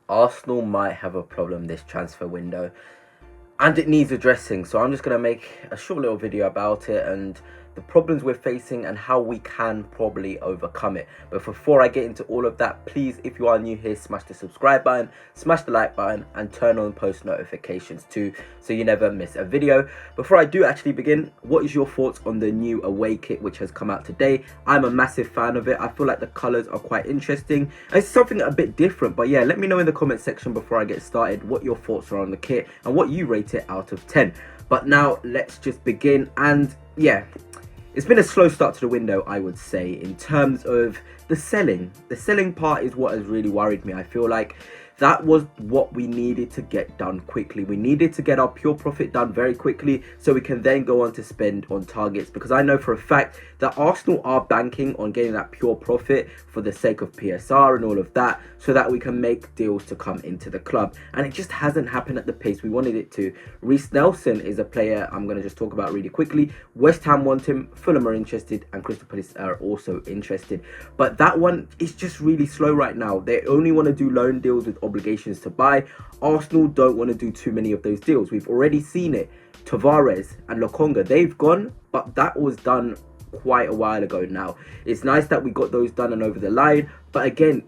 Arsenal might have a problem this transfer window, and it needs addressing. So I'm just going to make a short little video about it and the problems we're facing and how we can probably overcome it. But before I get into all of that, please, if you are new here, smash the subscribe button, smash the like button, and turn on post notifications too, so you never miss a video. Before I do actually begin, what is your thoughts on the new away kit which has come out today? I'm a massive fan of it. I feel like the colors are quite interesting. It's something a bit different, but yeah, let me know in the comment section before I get started what your thoughts are on the kit and what you rate it out of 10. But now let's just begin. And yeah, it's been a slow start to the window, I would say, in terms of the selling. The selling part is what has really worried me. I feel like that was what we needed to get done quickly. We needed to get our pure profit done very quickly so we can then go on to spend on targets, because I know for a fact that Arsenal are banking on getting that pure profit for the sake of PSR and all of that, so that we can make deals to come into the club. And it just hasn't happened at the pace we wanted it to. Reiss Nelson is a player I'm going to just talk about really quickly. West Ham want him, Fulham are interested, and Crystal Palace are also interested. But that one is just really slow right now. They only want to do loan deals with obligations to buy. Arsenal don't want to do too many of those deals. We've already seen it. Tavares and Lokonga, they've gone, but that was done quite a while ago now. It's nice that we got those done and over the line, but again,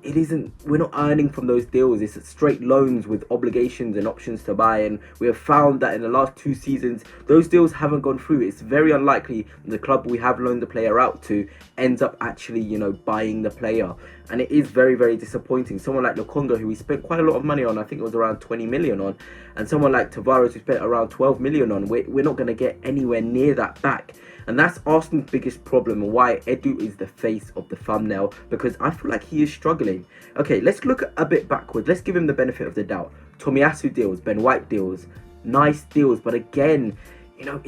we're not earning from those deals. It's straight loans with obligations and options to buy, and we have found that in the last 2 seasons those deals haven't gone through. It's very unlikely the club we have loaned the player out to ends up actually, you know, buying the player, and it is very, very disappointing. Someone like Lokonga, who we spent quite a lot of money on, I think it was around 20 million on, and someone like Tavares, who spent around 12 million on, we're not going to get anywhere near that back. And that's Arsenal's biggest problem, and why Edu is the face of the thumbnail, because I feel like he is struggling. Okay, let's look a bit backwards. Let's give him the benefit of the doubt. Tomiyasu deals, Ben White deals, nice deals, but again, you know,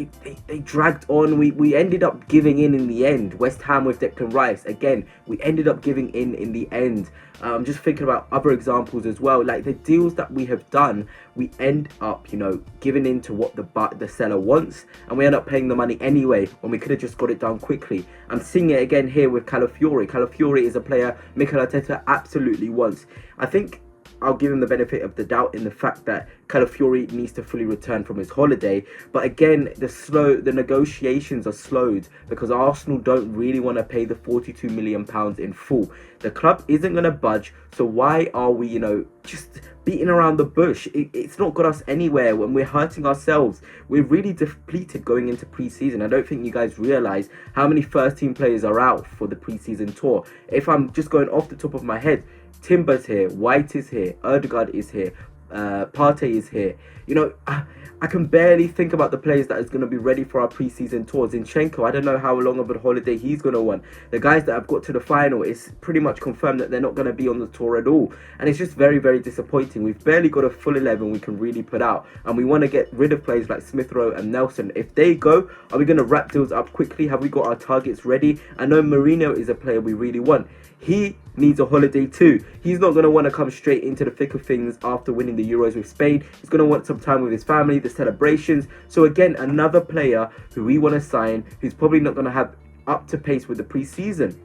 they dragged on. We ended up giving in the end. West Ham with Declan Rice, again, we ended up giving in the end. I'm just thinking about other examples as well. Like the deals that we have done, we end up, you know, giving in to what the seller wants, and we end up paying the money anyway when we could have just got it done quickly. I'm seeing it again here with Calafiori. Calafiori is a player Mikel Arteta absolutely wants. I think I'll give him the benefit of the doubt in the fact that Calafiori needs to fully return from his holiday. But again, the negotiations are slowed because Arsenal don't really want to pay the £42 million in full. The club isn't going to budge. So why are we, you know, just beating around the bush? It's not got us anywhere when we're hurting ourselves. We're really depleted going into pre-season. I don't think you guys realize how many first team players are out for the pre-season tour. If I'm just going off the top of my head, Timber's here, White is here, Ødegaard is here, Partey is here. You know, I can barely think about the players that is going to be ready for our pre-season tour. Zinchenko, I don't know how long of a holiday he's going to want. The guys that have got to the final, it's pretty much confirmed that they're not going to be on the tour at all. And it's just very, very disappointing. We've barely got a full 11 we can really put out. And we want to get rid of players like Smith Rowe and Nelson. If they go, are we going to wrap deals up quickly? Have we got our targets ready? I know Mourinho is a player we really want. He needs a holiday too. He's not going to want to come straight into the thick of things after winning the Euros with Spain. He's going to want some time with his family, the celebrations. So again, another player who we want to sign, who's probably not going to have up to pace with the pre-season.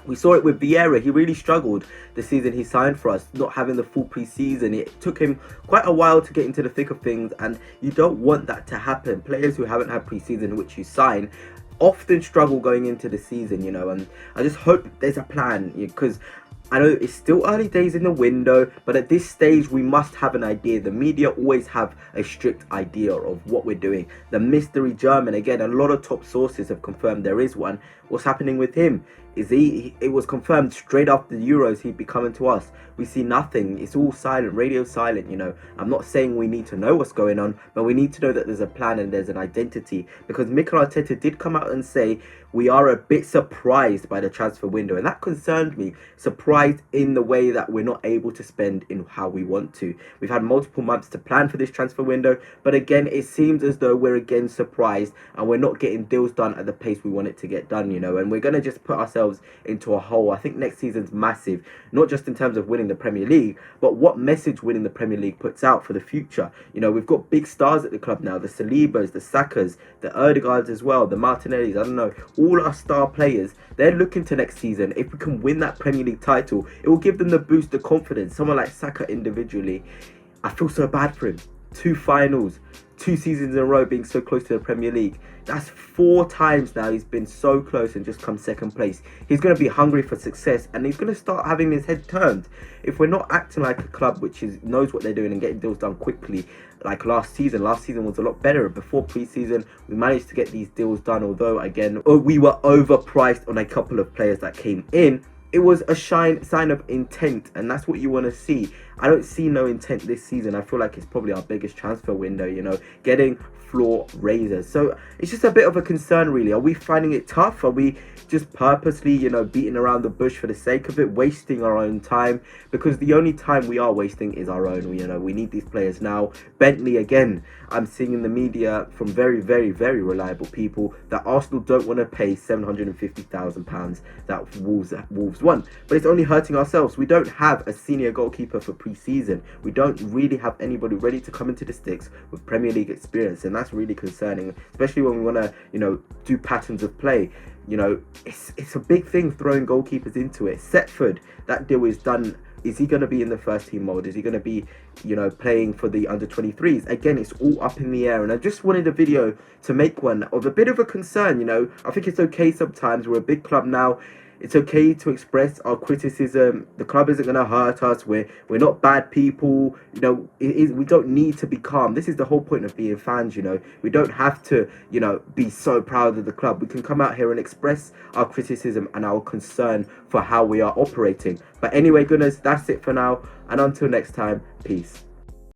We saw it with Vieira. He really struggled the season he signed for us, not having the full pre-season. It took him quite a while to get into the thick of things, and you don't want that to happen. Players who haven't had pre-season, which you sign, often struggle going into the season, you know, and I just hope there's a plan, because I know it's still early days in the window, but at this stage we must have an idea. The media always have a strict idea of what we're doing. The mystery German, again, a lot of top sources have confirmed there is one. What's happening with him? It was confirmed straight after the Euros he'd be coming to us. We see nothing. It's all silent, radio silent, you know. I'm not saying we need to know what's going on, but we need to know that there's a plan and there's an identity, because Mikel Arteta did come out and say we are a bit surprised by the transfer window, and that concerned me. Surprised in the way that we're not able to spend in how we want to. We've had multiple months to plan for this transfer window, but again, it seems as though we're again surprised and we're not getting deals done at the pace we want it to get done, you know, and we're going to just put ourselves ourselves into a hole. I think next season's massive, not just in terms of winning the Premier League, but what message winning the Premier League puts out for the future. You know, we've got big stars at the club now, the Salibas, the Sakas, the Erdegaards as well, the Martinellis, I don't know, all our star players. They're looking to next season. If we can win that Premier League title, it will give them the boost of confidence. Someone like Saka individually, I feel so bad for him. 2 finals, 2 seasons in a row being so close to the Premier League. That's 4 times now he's been so close and just come second place. He's going to be hungry for success, and he's going to start having his head turned. If we're not acting like a club which knows what they're doing and getting deals done quickly, like last season was a lot better. Before pre-season, we managed to get these deals done, although again, we were overpriced on a couple of players that came in. It was a sign of intent, and that's what you want to see. I don't see no intent this season. I feel like it's probably our biggest transfer window, you know, getting floor raisers. So it's just a bit of a concern, really. Are we finding it tough? Are we just purposely, you know, beating around the bush for the sake of it, wasting our own time? Because the only time we are wasting is our own. You know, we need these players now. Bentley, again, I'm seeing in the media from very, very, very reliable people that Arsenal don't want to pay £750,000 that Wolves won. But it's only hurting ourselves. We don't have a senior goalkeeper for pre-season. We don't really have anybody ready to come into the sticks with Premier League experience, and that's really concerning, especially when we want to, you know, do patterns of play. You know, it's a big thing throwing goalkeepers into it. Setford, that deal is done. Is he going to be in the first team mold? Is he going to be, you know, playing for the under-23s? Again, it's all up in the air, and I just wanted a video to make one of a bit of a concern. You know, I think it's okay sometimes. We're a big club now. It's okay to express our criticism. The club isn't going to hurt us. We're not bad people. You know, we don't need to be calm. This is the whole point of being fans, you know. We don't have to, you know, be so proud of the club. We can come out here and express our criticism and our concern for how we are operating. But anyway, goodness, that's it for now. And until next time, peace.